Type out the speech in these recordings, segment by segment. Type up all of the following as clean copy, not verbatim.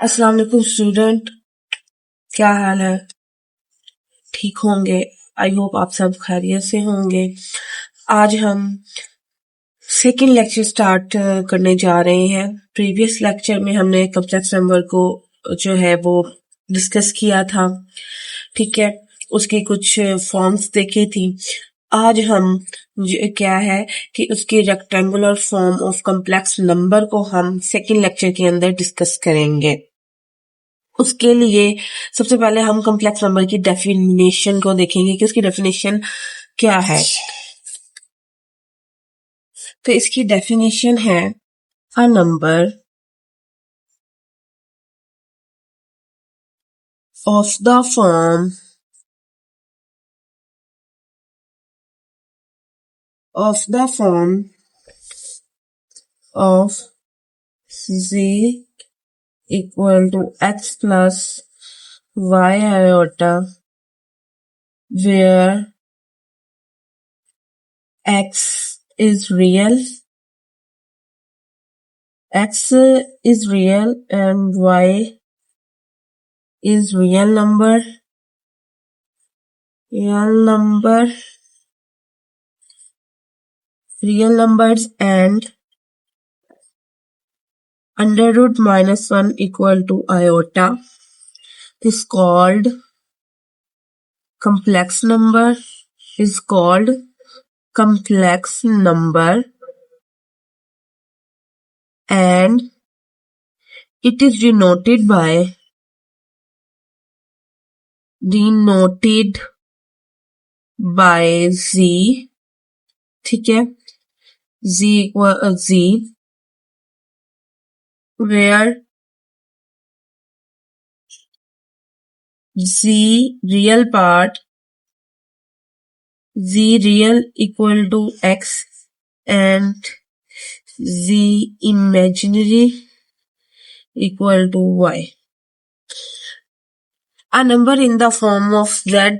अस्सलाम वालेकुम स्टूडेंट, क्या हाल है? ठीक होंगे। आई होप आप सब खैरियत से होंगे। आज हम सेकेंड लेक्चर स्टार्ट करने जा रहे हैं। प्रीवियस लेक्चर में हमने कॉम्प्लेक्स नंबर को जो है वो डिस्कस किया था, ठीक है, उसकी कुछ फॉर्म्स देखी थी। आज हम क्या है कि उसकी rectangular form of complex number को हम सेकेंड लेक्चर के अंदर डिस्कस करेंगे। उसके लिए सबसे पहले हम कॉम्प्लेक्स नंबर की डेफिनेशन को देखेंगे कि उसकी डेफिनेशन क्या है। तो इसकी डेफिनेशन है a number of the form of z equal to x plus y iota where x is real and y is real numbers and under root minus 1 equal to iota is called complex number and it is denoted by z, ठीक है, z where z real equal to x and z imaginary equal to y. A number in the form of z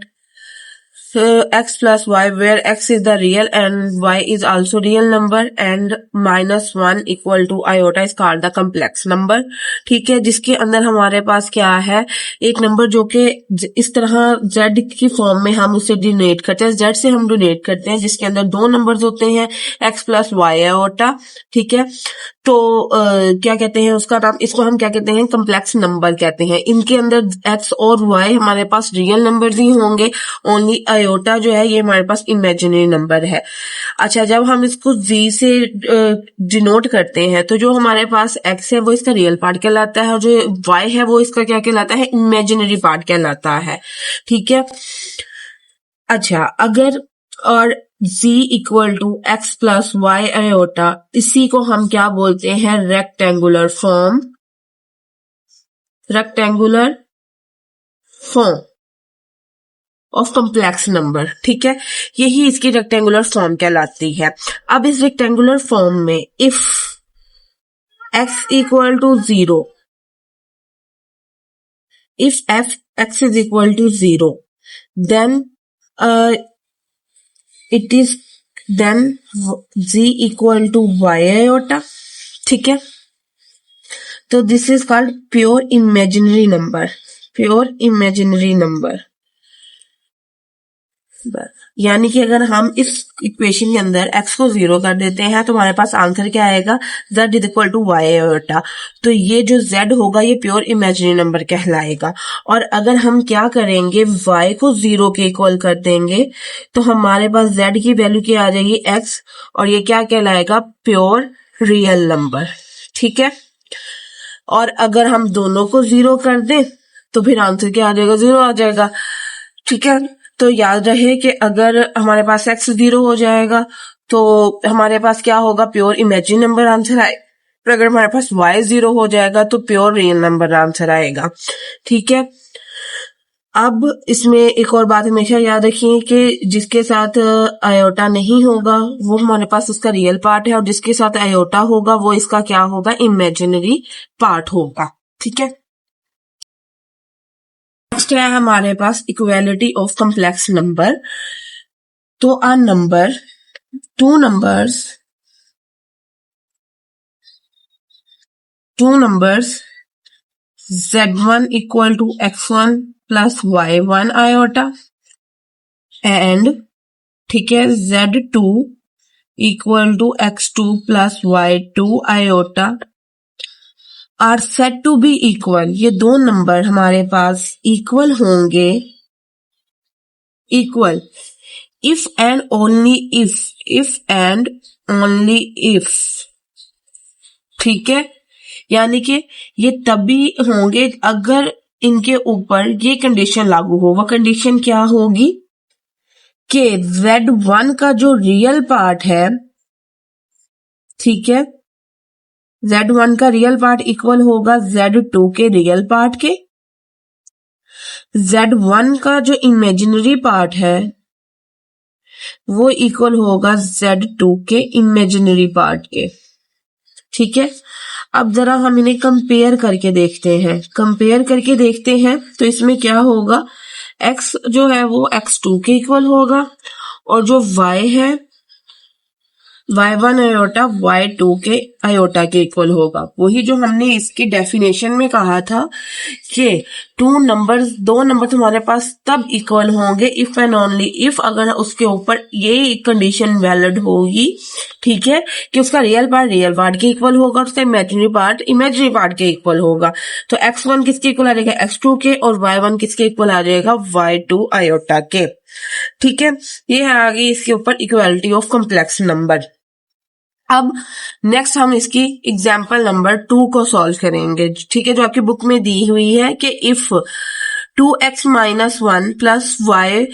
x plus y where x is the real and y is also real number and minus 1 equal to iota is called the complex number, ठीक है, जिसके अंदर हमारे पास क्या है, एक number जो कि इस तरह z की फॉर्म में हम उसे डिनोट करते हैं, z से हम डिनोट करते हैं, जिसके अंदर दो नंबर्स होते हैं x प्लस y आयोटा, ठीक है। तो क्या कहते हैं उसका नाम, इसको हम क्या कहते हैं, कम्प्लेक्स नंबर कहते हैं। इनके अंदर x और y हमारे पास रियल नंबर ही होंगे, ओनली आयोटा जो है ये हमारे पास इमेजिनरी नंबर है। अच्छा, जब हम इसको z से डिनोट करते हैं तो जो हमारे पास x है वो इसका रियल पार्ट कहलाता है और जो y है वो इसका क्या कहलाता है, इमेजिनरी पार्ट कहलाता है, ठीक है। अच्छा, अगर और z equal to x plus y iota, इसी को हम क्या बोलते हैं, rectangular form of complex number, ठीक है, यही इसकी रेक्टेंगुलर फॉर्म कहलाती है। अब इस रेक्टेंगुलर फॉर्म में if x equal to 0, if x is equal to 0, then it is then z equal to y iota, ठीक है। तो this is called pure imaginary number, यानी कि अगर हम इस इक्वेशन के अंदर x को 0 कर देते हैं तो हमारे पास आंसर क्या आएगा, z is equal to y iota. तो ये जो z होगा ये प्योर इमेजिनरी नंबर कहलाएगा। और अगर हम क्या करेंगे, y को 0 के इक्वल कर देंगे तो हमारे पास z की वैल्यू क्या आ जाएगी, x, और ये क्या कहलाएगा, प्योर रियल नंबर, ठीक है। और अगर हम दोनों को 0 कर दें तो फिर आंसर क्या आ जाएगा, 0 आ जाएगा, ठीक है। तो याद रहे कि अगर हमारे पास x 0 हो जाएगा तो हमारे पास क्या होगा, प्योर इमेजिनरी नंबर आंसर आएगा। अगर हमारे पास y 0 हो जाएगा तो प्योर रियल नंबर आंसर आएगा, ठीक है। अब इसमें एक और बात हमेशा याद रखिए कि जिसके साथ आयोटा नहीं होगा वो हमारे पास उसका रियल पार्ट है और जिसके साथ आयोटा होगा वो इसका क्या होगा, इमेजिनरी पार्ट होगा, ठीक है। नेक्स्ट है हमारे पास इक्वालिटी ऑफ कॉम्प्लेक्स नंबर। तो a number, two numbers z1 equal to x1 plus y1 iota and ठीक है z2 equal to x2 plus y2 iota are said to be equal. ये दो नंबर हमारे पास इक्वल होंगे, equal if and only if and only if, ठीक है। यानी कि ये तभी होंगे अगर इनके ऊपर ये कंडीशन लागू हो। वह कंडीशन क्या होगी कि z1 का जो रियल पार्ट है, ठीक है, z1 का रियल पार्ट इक्वल होगा z2 के रियल पार्ट के, z1 का जो इमेजिनरी पार्ट है वो इक्वल होगा z2 के इमेजिनरी पार्ट के, ठीक है। अब जरा हम इन्हें कंपेयर करके देखते हैं। कंपेयर करके देखते हैं तो इसमें क्या होगा, x जो है वो x2 के इक्वल होगा और जो y है y1 आयोटा y2 के आयोटा के इक्वल होगा। वही जो हमने इसकी डेफिनेशन में कहा था कि दो नंबर तुम्हारे पास तब इक्वल होंगे इफ एंड ओनली इफ, अगर उसके ऊपर ये कंडीशन वैलिड होगी, ठीक है, कि उसका रियल पार्ट के इक्वल होगा और उसका इमेजिनरी पार्ट के इक्वल होगा। तो x1 किसके इक्वल आ जाएगा, x2 के, और y1 किसके इक्वल आ जाएगा, y2 आयोटा के, ठीक है। ये आ गई इसके ऊपर इक्वालिटी ऑफ कॉम्प्लेक्स नंबर। अब नेक्स्ट हम इसकी एग्जाम्पल नंबर 2 को सॉल्व करेंगे, ठीक है, जो आपकी बुक में दी हुई है कि if 2x minus 1 plus y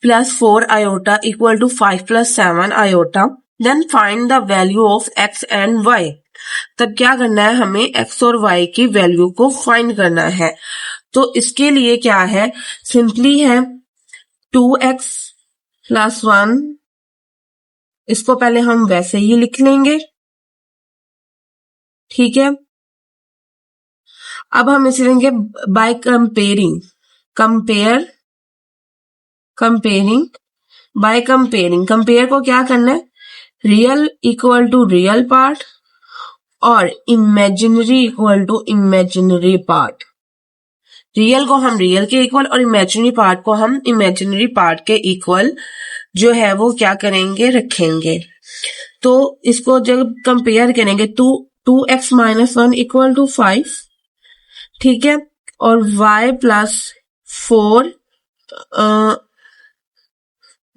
plus 4 iota equal to 5 plus 7 iota, then find the value of x and y। तब क्या करना है, हमें x और y की वैल्यू को फाइंड करना है। तो इसके लिए क्या है, सिंपली है 2x प्लस 1, इसको पहले हम वैसे ही लिख लेंगे, ठीक है। अब हम इसे लेंगे बाय कंपेयरिंग कंपेयर को क्या करना है, real equal to real part और imaginary equal to imaginary part. Real को हम रियल के इक्वल और इमेजिनरी पार्ट को हम इमेजिनरी पार्ट के इक्वल जो है वो क्या करेंगे, रखेंगे। तो इसको जब कंपेयर करेंगे तो 2x माइनस 1 इक्वल टू 5, ठीक है, और y प्लस 4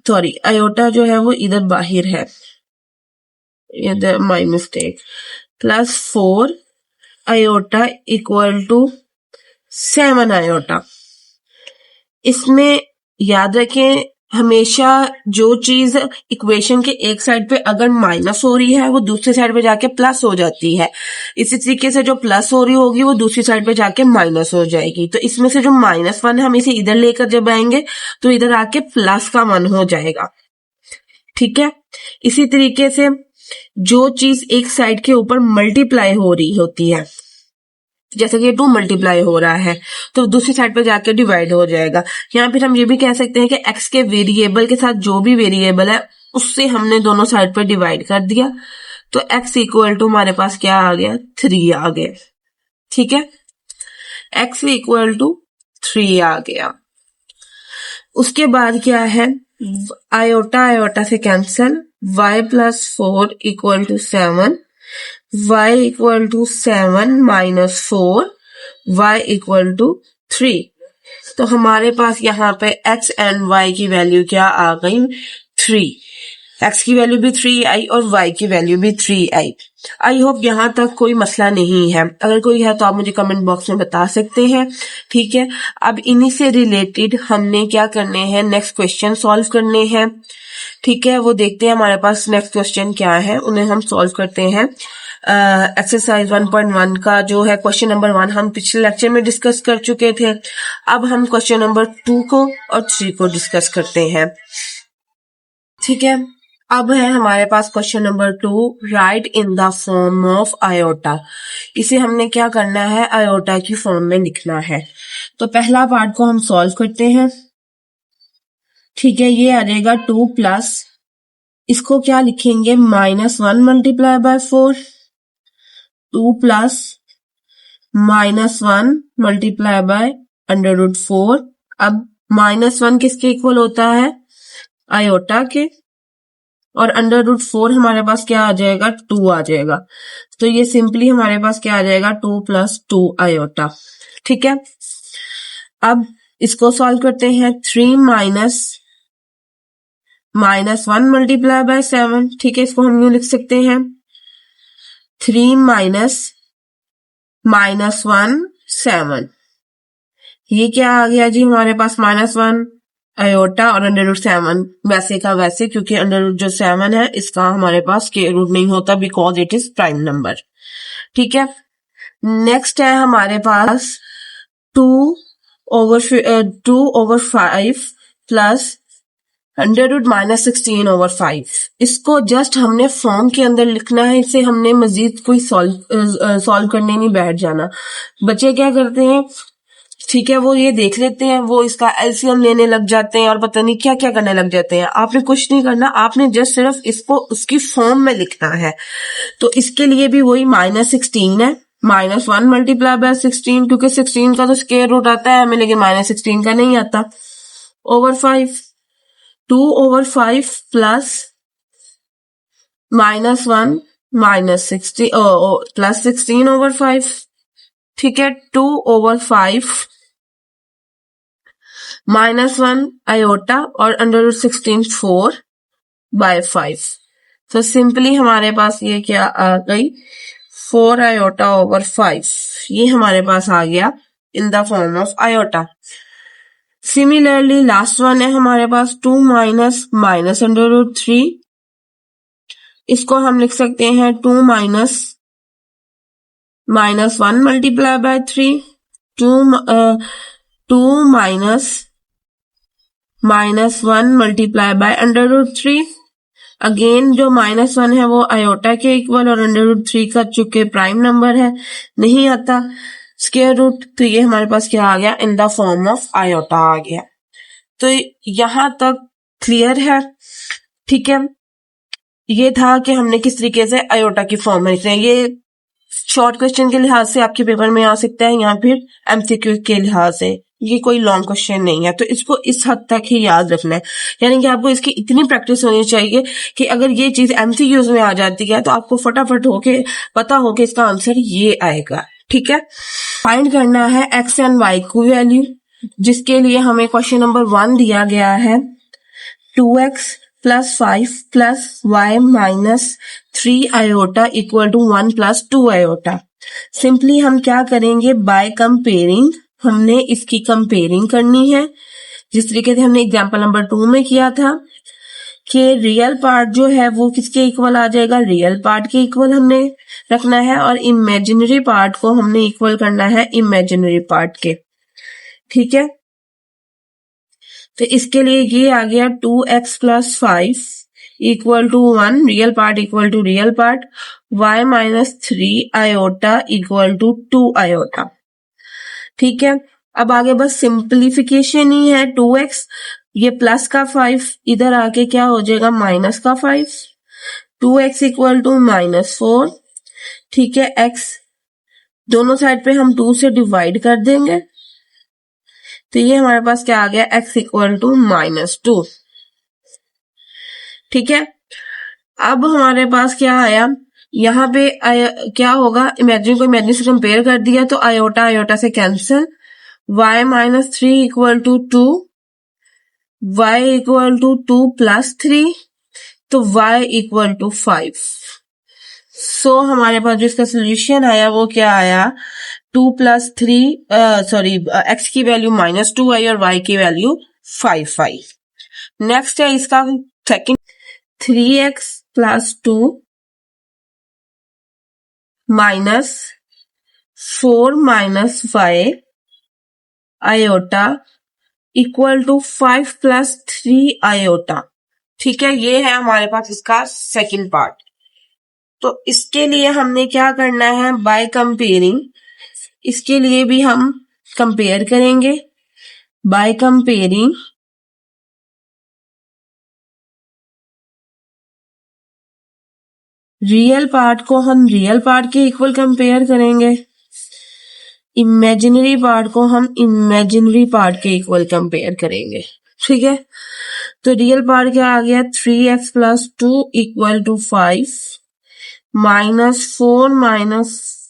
सॉरी आयोटा जो है वो इधर बाहर है, इधर my mistake, plus 4 iota equal to 7 iota. इसमें याद रखें हमेशा जो चीज इक्वेशन के एक साइड पे अगर माइनस हो रही है वो दूसरी साइड पे जाके प्लस हो जाती है। इसी तरीके से जो प्लस हो रही होगी वो दूसरी साइड पे जाके माइनस हो जाएगी। तो इसमें से जो -1 है हम इसे इधर लेकर जब आएंगे तो इधर आके प्लस का 1 हो जाएगा, ठीक है। इसी तरीके से जो चीज एक साइड के ऊपर मल्टीप्लाई हो रही होती है, जैसे कि 2 मल्टीप्लाई हो रहा है तो दूसरी साइड पे जाके डिवाइड हो जाएगा। यहाँ फिर हम ये भी कह सकते हैं कि x के वेरिएबल के साथ जो भी वेरिएबल है उससे हमने दोनों साइड पे डिवाइड कर दिया, तो x इक्वल टू हमारे पास क्या आ गया, 3 आ गया, ठीक है, x इक्वल टू 3 आ गया। उसके बाद क्या है, आयोटा से cancel, y plus 4 equal to 7, y equal to 7 minus 4, y equal to 3। तो हमारे पास यहाँ पे x एंड y की वैल्यू क्या आ गई, 3। x की वैल्यू भी 3 आई और y की वैल्यू भी 3 आई। आई होप यहाँ तक कोई मसला नहीं है। अगर कोई है तो आप मुझे कमेंट बॉक्स में बता सकते हैं, ठीक है। अब इन्हीं से रिलेटेड हमने क्या करने हैं, नेक्स्ट क्वेश्चन सॉल्व करने हैं, ठीक है। वो देखते हैं हमारे पास नेक्स्ट क्वेश्चन क्या है, उन्हें हम सॉल्व करते हैं। एक्सरसाइज 1.1 का जो है क्वेश्चन नंबर 1 हम पिछले लेक्चर में डिस्कस कर चुके थे। अब हम क्वेश्चन नंबर 2 को और 3 को डिस्कस करते हैं, ठीक है। अब है हमारे पास question number 2, write in the form of iota. इसे हमने क्या करना है, आयोटा की फॉर्म में लिखना है। तो पहला पार्ट को हम सॉल्व करते हैं, ठीक है। ये आ जाएगा 2 प्लस, इसको क्या लिखेंगे, -1 multiply by 4, 2 plus -1 multiply by √4। अब -1 किसके इक्वल होता है? आयोटा के, और √4 हमारे पास क्या आ जाएगा? 2 आ जाएगा। तो ये सिंपली हमारे पास क्या आ जाएगा? 2 + 2 आयोटा। ठीक है, अब इसको सॉल्व करते हैं। 3 -1 मल्टीप्लाई बाय 7। ठीक है, इसको हम यूं लिख सकते हैं 3 -1 7। ये क्या आ गया जी हमारे पास? -1 आयोटा और √7 वैसे का वैसे, क्योंकि जो 7 है इसका हमारे पास स्क्वायर रूट नहीं होता because it is prime number. ठीक है, नेक्स्ट है हमारे पास 2/5 प्लस √-16/5। इसको जस्ट हमने फॉर्म के अंदर लिखना है, इसे हमने मजीद कोई सॉल्व करने नहीं बैठ जाना। बच्चे क्या करते हैं, ठीक है, वो ये देख लेते हैं, वो इसका एलसीएम लेने लग जाते हैं और पता नहीं क्या क्या करने लग जाते हैं। आपने कुछ नहीं करना, आपने जस्ट सिर्फ इसको उसकी फॉर्म में लिखना है। तो इसके लिए भी वही -16 है, -1 मल्टीप्लाई बाय 16, क्योंकि 16 का तो स्क्वायर रूट आता है हमें, लेकिन -16 का नहीं आता, ओवर 5। 2/5 plus -1 -16 plus 16/5। ठीक है, 2/5 -1 आयोटा और √16 4/5। तो सिंपली हमारे पास ये क्या आ गई? 4 आयोटा/5। ये हमारे पास आ गया in the form of iota. Similarly last one है हमारे पास 2 -√3। इसको हम लिख सकते हैं 2 -1 multiply by 3। 2 -1 multiply by √3। Again जो -1 है वो आयोटा के इक्वल और √3 का चूंकि प्राइम नंबर है नहीं आता स्क्वायर रूट, तो ये हमारे पास क्या आ गया? In the form of iota आ गया। तो यहां तक क्लियर है? ठीक है, ये था कि हमने किस तरीके से आयोटा की फॉर्म में लिखना है। ये शॉर्ट क्वेश्चन के लिहाज से आपके पेपर में आ सकता है या फिर एमसीक्यू के लिहाज से, ये कोई लॉन्ग क्वेश्चन नहीं है, तो इसको इस हद तक ही याद रखना है। यानी कि आपको इसकी इतनी प्रैक्टिस होनी चाहिए कि अगर ये चीज एमसीक्यूज में आ जाती है तो आपको फटाफट होके पता हो कि इसका आंसर ये आएगा। ठीक है, फाइंड करना है एक्स एंड वाई की वैल्यू, जिसके लिए हमें क्वेश्चन नंबर 1 दिया गया है 2x + 5 + y - 3 iota = 1 + 2 iota. Simply हम क्या करेंगे? बाय कंपेयरिंग हमने इसकी कंपेयरिंग करनी है, जिस तरीके से हमने एग्जांपल नंबर 2 में किया था कि रियल पार्ट जो है वो किसके इक्वल आ जाएगा? रियल पार्ट के इक्वल हमने रखना है, और इमेजिनरी पार्ट को हमने इक्वल करना है इमेजिनरी पार्ट के। ठीक है, तो इसके लिए ये आ गया 2x + 5 = 1, real part equal to real part, y - 3 iota = 2 iota. ठीक है, अब आगे बस सिंप्लीफिकेशन ही है। 2x ये प्लस का 5 इधर आके क्या हो जाएगा? माइनस का 5। 2x = -4। ठीक है, x दोनों साइड पे हम 2 से डिवाइड कर देंगे, तो ये हमारे पास क्या आ गया? x = -2। ठीक है, अब हमारे पास क्या आया? यहाँ पे क्या होगा? इमेजिन को इमेजिन से कंपेयर कर दिया तो आयोटा आयोटा से कैंसिल, y - 3 = 2, y = 2 + 3, तो y = 5। सो हमारे पास जो इसका सोल्यूशन आया वो क्या आया? 2 + 3 सॉरी x की वैल्यू -2 आई और y की वैल्यू 5 आई। नेक्स्ट है इसका second, 3x + 2 -4 - y iota = 5 + 3 iota. ठीक है, ये है हमारे पास इसका सेकंड पार्ट। तो इसके लिए हमने क्या करना है? बाय कंपेयरिंग, इसके लिए भी हम कंपेयर करेंगे। बाय कंपेयरिंग रियल पार्ट को हम रियल पार्ट के इक्वल कंपेयर करेंगे, इमेजिनरी पार्ट को हम इमेजिनरी पार्ट के इक्वल कंपेयर करेंगे, ठीक है। तो रियल पार्ट क्या आ गया, 3x + 2 = 5 -4 minus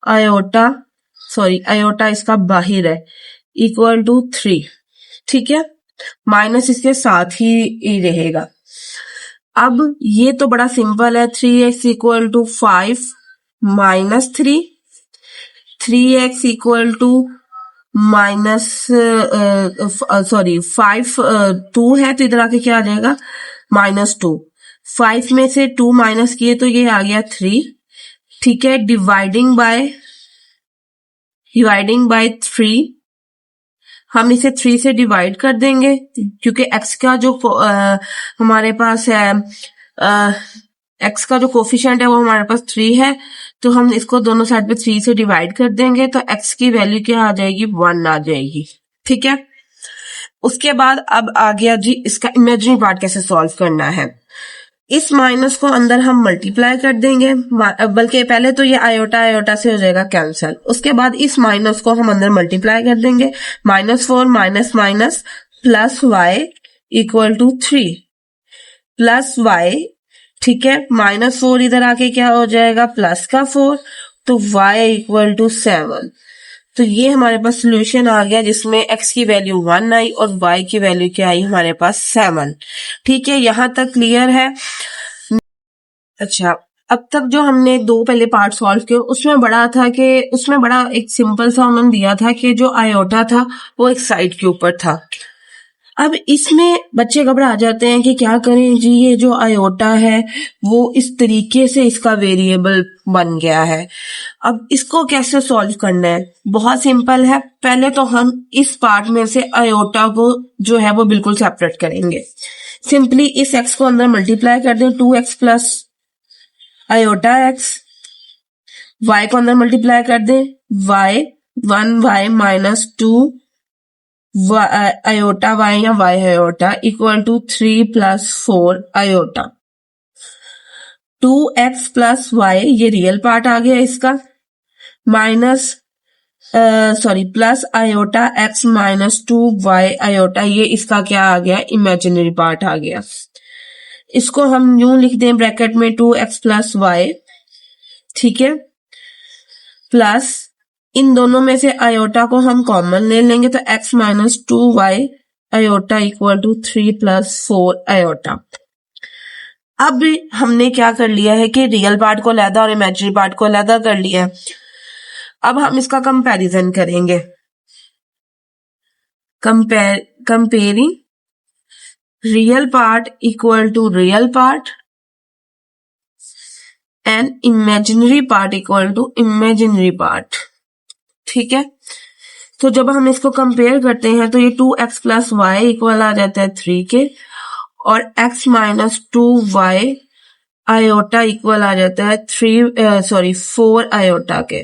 iota, sorry iota इसका बाहर है, = 3, ठीक है। माइनस इसके साथ ही रहेगा। अब ये तो बड़ा सिंपल है, 3x = 5 - 3, 3x = -5 2 है तो इधर आके क्या आ जाएगा, -2। 5 में से 2 माइनस किए तो ये आ गया 3, ठीक है। डिवाइडिंग बाय 3, हम इसे 3 से डिवाइड कर देंगे क्योंकि x का जो हमारे पास है, x का जो कोफिशिएंट है वो हमारे पास 3 है, तो हम इसको दोनों साइड पे 3 से डिवाइड कर देंगे तो x की वैल्यू क्या आ जाएगी, 1 आ जाएगी, ठीक है। उसके बाद अब आ गया जी इसका इमेजिनरी पार्ट कैसे सॉल्व करना है। इस माइनस को अंदर हम मल्टीप्लाई कर देंगे, बल्कि पहले तो ये आयोटा से हो जाएगा कैंसिल। उसके बाद इस माइनस को हम अंदर मल्टीप्लाई कर देंगे, -4 माइनस माइनस +y = 3 +y, ठीक है। -4 इधर आके क्या हो जाएगा, प्लस का 4, तो y = 7। तो ये हमारे पास सोल्यूशन आ गया जिसमें x की वैल्यू 1 आई और y की वैल्यू क्या आई हमारे पास 7, ठीक है। यहां तक क्लियर है। अच्छा, अब तक जो हमने 2 पहले पार्ट सॉल्व किए उसमें बड़ा एक सिंपल सा उन्होंने दिया था कि जो आयोटा था वो एक साइड के ऊपर था। अब इसमें बच्चे घबरा जाते हैं कि क्या करें जी, ये जो आयोटा है वो इस तरीके से इसका वेरिएबल बन गया है, अब इसको कैसे सॉल्व करना है। बहुत सिंपल है, पहले तो हम इस पार्ट में से आयोटा को जो है वो बिल्कुल सेपरेट करेंगे। सिंपली इस x को अंदर मल्टीप्लाई कर दें, 2x + आयोटा x, y को अंदर मल्टीप्लाई कर दें, y 1y - 2 आयोटा y या y iota = 3 + 4 iota. 2x + y ये रियल पार्ट आ गया इसका, plus iota x - 2y iota, ये इसका क्या आ गया, इमेजिनरी पार्ट आ गया। इसको हम यूं लिख दें ब्रैकेट में 2x + y, ठीक है, प्लस इन दोनों में से आयोटा को हम कॉमन ले लेंगे तो x - 2y आयोटा = 3 + 4 आयोटा। अब हमने क्या कर लिया है कि रियल पार्ट को अलग और इमेजिनरी पार्ट को अलग कर लिया है। अब हम इसका कंपैरिजन करेंगे, comparing real part = real part and imaginary part = imaginary part, ठीक है। तो जब हम इसको कंपेयर करते हैं तो ये 2x + y इक्वल आ जाता है 3 के, और x - 2y आयोटा इक्वल आ जाता है 4 आयोटा के।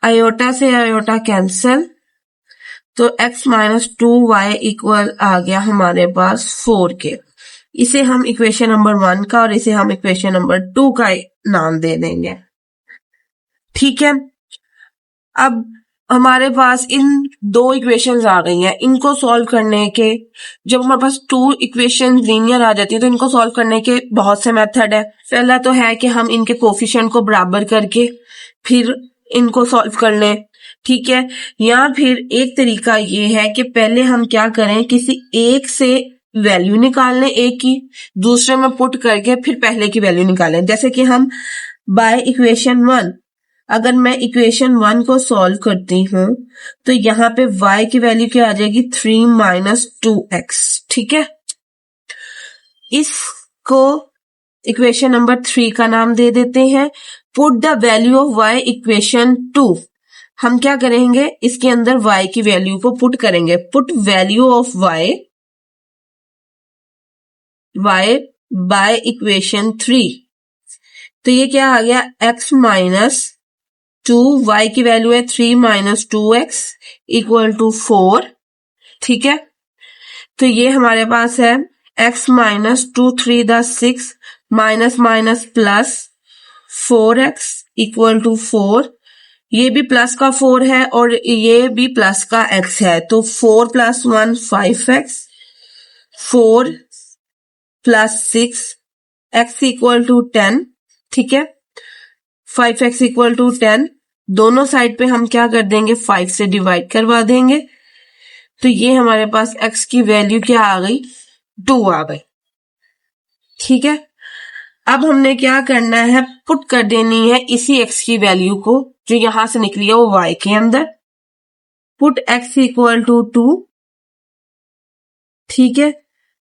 आयोटा से आयोटा कैंसिल, तो x - 2y इक्वल आ गया हमारे पास 4 के। इसे हम इक्वेशन नंबर 1 का और इसे हम इक्वेशन नंबर 2 का नाम दे देंगे, ठीक है। अब हमारे पास इन 2 इक्वेशंस आ गई हैं, इनको सॉल्व करने के, जब हमारे पास 2 इक्वेशन लीनियर आ जाती है तो इनको सॉल्व करने के बहुत से मेथड है। पहला तो है कि हम इनके कोफिशिएंट को बराबर करके फिर इनको सॉल्व कर लें, ठीक है। या फिर एक तरीका ये है कि पहले हम क्या करें, किसी एक से वैल्यू निकाल लें एक की, दूसरे में पुट करके फिर पहले की वैल्यू निकालें। जैसे कि हम बाय इक्वेशन 1, अगर मैं इक्वेशन 1 को सॉल्व करती हूं तो यहाँ पे y की वैल्यू क्या आ जाएगी, 3 - 2x, ठीक है। इसको इक्वेशन नंबर 3 का नाम दे देते हैं। Put the value of y equation 2, हम क्या करेंगे, इसके अंदर y की वैल्यू को पुट करेंगे। Put value of y by equation 3, तो ये क्या आ गया, x - 2, y की वैल्यू है 3 - 2x = 4, ठीक है। तो ये हमारे पास है x - 2 3 × 6 minus minus plus 4x equal to 4, ये भी प्लस का 4 है और ये भी प्लस का x है, तो 4 + 1 5x, 4 + 6 x इक्वल टू 10, ठीक है, 5x इक्वल टू 10, दोनों साइड पे हम क्या कर देंगे 5 से डिवाइड करवा देंगे, तो ये हमारे पास x की वैल्यू क्या आ गई 2 आ गई, ठीक है। अब हमने क्या करना है, पुट कर देनी है इसी x की वैल्यू को जो यहां से निकली है वो y के अंदर, पुट x इक्वल टू 2, ठीक है,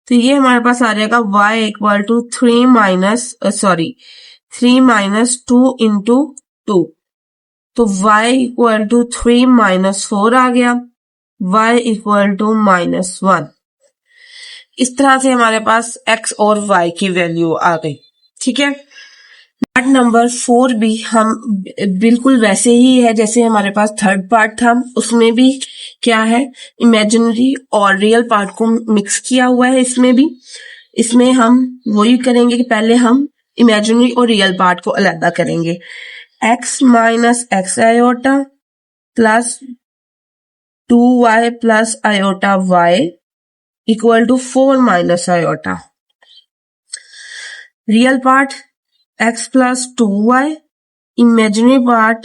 तो ये हमारे पास आ जाएगा y equal to 3 minus 2 into 2, तो y इक्वल टू 3 - 4 आ गया, y इक्वल टू -1। इस तरह से हमारे पास x और y की वैल्यू आ गई, ठीक है। पार्ट नंबर 4 भी हम बिल्कुल वैसे ही है जैसे हमारे पास थर्ड पार्ट था, उसमें भी क्या है इमेजिनरी और रियल पार्ट को मिक्स किया हुआ है। इसमें हम वही करेंगे कि पहले हम इमेजिनरी और रियल पार्ट को अलग करेंगे। x - x iota plus 2y plus iota y equal to 4 - iota, real part x plus 2y, imaginary part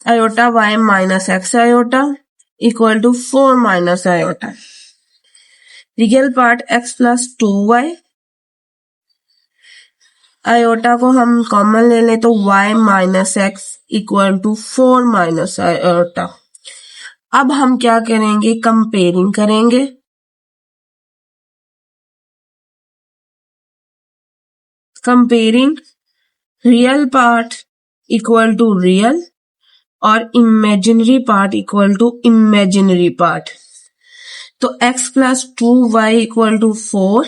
iota y minus x iota equal to 4 minus iota. Real part x plus 2y, iota को हम common ले लें तो y minus x equal to 4 minus iota. अब हम क्या करेंगे, comparing करेंगे, comparing real part equal to real और imaginary part equal to imaginary part. तो x + 2y equal to 4,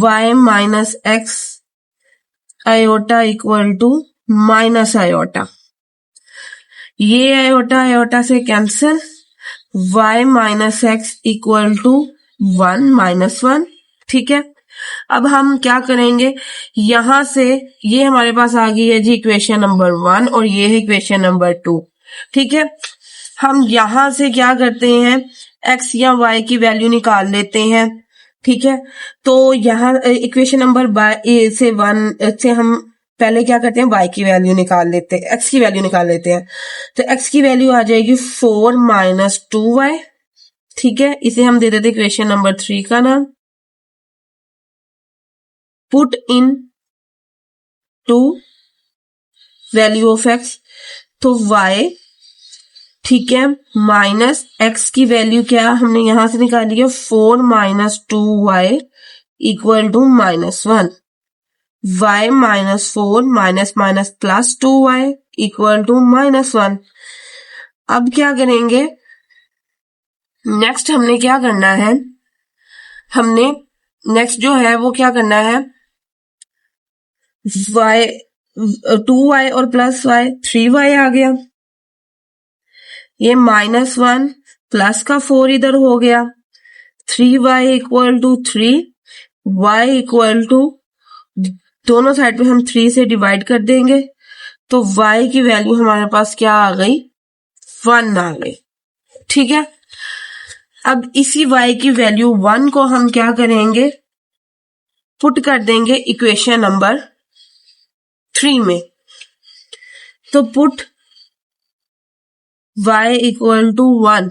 y minus x iota equal to minus iota, ये iota iota से cancel, y minus x equal to 1 -1, ठीक है। अब हम क्या करेंगे, यहां से ये हमारे पास आ गई है जी इक्वेशन नंबर 1 और ये है इक्वेशन नंबर 2, ठीक है। हम यहां से क्या करते हैं, x या y की वैल्यू निकाल लेते हैं, ठीक है। तो यहाँ इक्वेशन नंबर 1 से हम पहले क्या करते हैं, y की वैल्यू निकाल लेते हैं, x की वैल्यू निकाल लेते हैं, तो x की वैल्यू आ जाएगी 4 - 2y, ठीक है। इसे हम दे देते इक्वेशन नंबर 3 का नाम, put in to value of x, तो y, ठीक है, माइनस x की वैल्यू क्या हमने यहां से निकाली है 4 - 2y equal to -1, y -4 minus minus plus 2y equal to -1। अब क्या करेंगे, नेक्स्ट हमने क्या करना है, हमने नेक्स्ट जो है वो क्या करना है, y 2y और प्लस y 3y आ गया, ये -1 प्लस का 4 इधर हो गया, 3y equal to 3, y equal to दोनों साइड पे हम 3 से डिवाइड कर देंगे, तो y की वैल्यू हमारे पास क्या आ गई 1 आ गई, ठीक है। अब इसी y की वैल्यू 1 को हम क्या करेंगे, पुट कर देंगे इक्वेशन नंबर 3 में, तो पुट y इक्वल टू 1,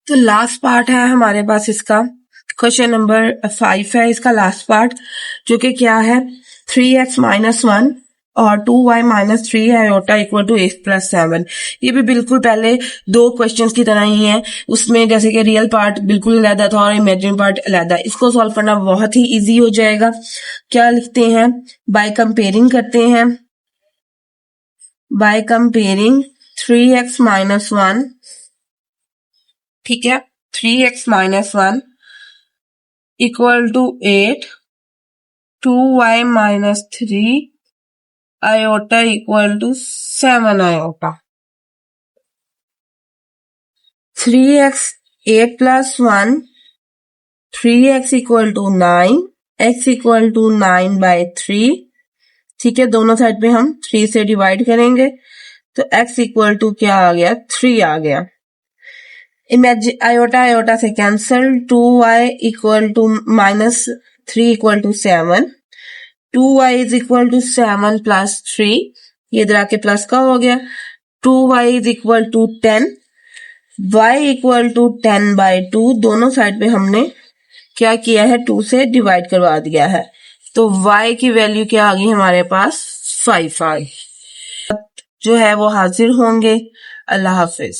तो लास्ट पार्ट है हमारे पास इसका, क्वेश्चन नंबर 5 है इसका लास्ट पार्ट, जो कि क्या है 3x - 1 और 2y minus 3 iota equal to 8+7। ये भी बिल्कुल पहले दो क्वेश्चंस की तरह ही है। उसमें जैसे कि रियल पार्ट बिल्कुल अलग था और इमेजिनरी पार्ट अलग। इसको सॉल्व करना बहुत ही इजी हो जाएगा। क्या लिखते हैं, बाय कंपेयरिंग करते हैं, बाय कंपेयरिंग 3x माइनस 1, ठीक है, 3x minus 1 equal to 8, 2y minus 3 iota equal to 7 iota. 3x 8 plus 1, 3x equal to 9, x equal to 9 by 3, ठीक है, दोनों साइड पे हम 3 से डिवाइड करेंगे तो x इक्वल टू क्या आ गया, 3 आ गया। इमेजिन आयोटा आयोटा से cancel, 2y equal to minus 3 equal to 7, 2y is equal to 7 plus 3, ये इधर आके प्लस का हो गया, 2y is equal to 10, y equal to 10 by 2, दोनों साइड पे हमने क्या किया है, 2 से डिवाइड करवा दिया है, तो y की वैल्यू क्या आ गई हमारे पास, 5 आ गई। जो है वो हाजिर होंगे। अल्लाह हाफिज।